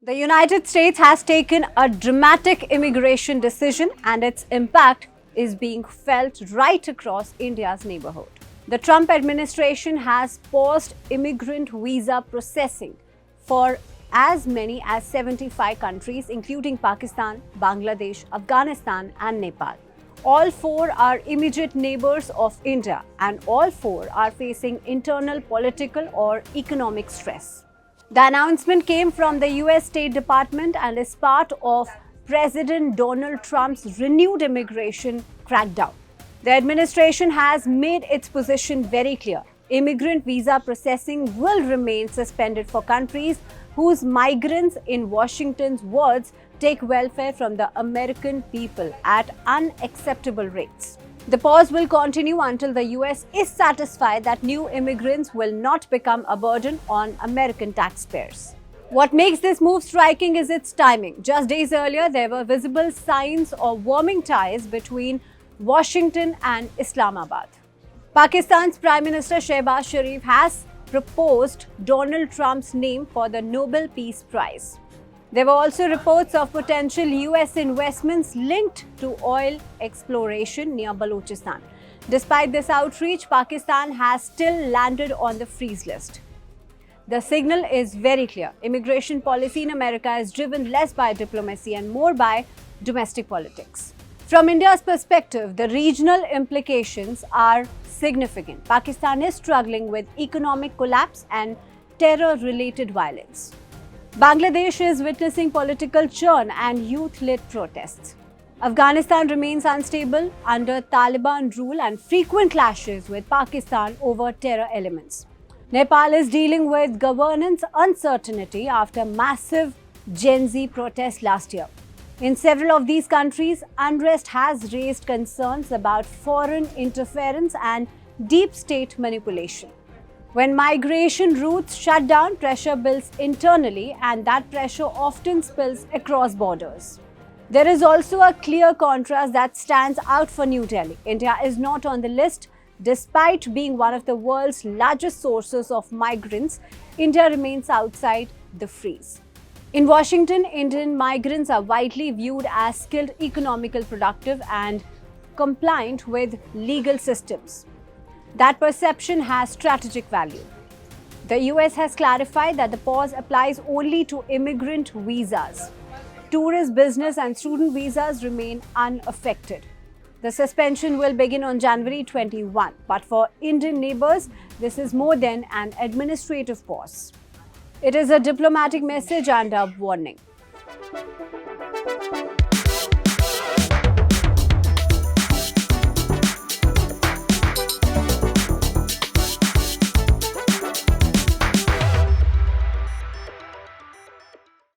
The United States has taken a dramatic immigration decision, and its impact is being felt right across India's neighborhood. The Trump administration has paused immigrant visa processing for as many as 75 countries, including Pakistan, Bangladesh, Afghanistan, and Nepal. All four are immediate neighbors of India, and all four are facing internal political or economic stress. The announcement came from the US State Department and is part of President Donald Trump's renewed immigration crackdown. The administration has made its position very clear. Immigrant visa processing will remain suspended for countries whose migrants, in Washington's words, take welfare from the American people at unacceptable rates. The pause will continue until the US is satisfied that new immigrants will not become a burden on American taxpayers. What makes this move striking is its timing. Just days earlier, there were visible signs of warming ties between Washington and Islamabad. Pakistan's Prime Minister Shehbaz Sharif has proposed Donald Trump's name for the Nobel Peace Prize. There were also reports of potential US investments linked to oil exploration near Balochistan. Despite this outreach, Pakistan has still landed on the freeze list. The signal is very clear. Immigration policy in America is driven less by diplomacy and more by domestic politics. From India's perspective, the regional implications are significant. Pakistan is struggling with economic collapse and terror-related violence. Bangladesh is witnessing political churn and youth-led protests. Afghanistan remains unstable under Taliban rule and frequent clashes with Pakistan over terror elements. Nepal is dealing with governance uncertainty after massive Gen Z protests last year. In several of these countries, unrest has raised concerns about foreign interference and deep state manipulation. When migration routes shut down, pressure builds internally, and that pressure often spills across borders. There is also a clear contrast that stands out for New Delhi. India is not on the list. Despite being one of the world's largest sources of migrants, India remains outside the freeze. In Washington, Indian migrants are widely viewed as skilled, economical, productive, and compliant with legal systems. That perception has strategic value. The US has clarified that the pause applies only to immigrant visas. Tourist, business, and student visas remain unaffected. The suspension will begin on January 21, but for Indian neighbors, this is more than an administrative pause. It is a diplomatic message and a warning.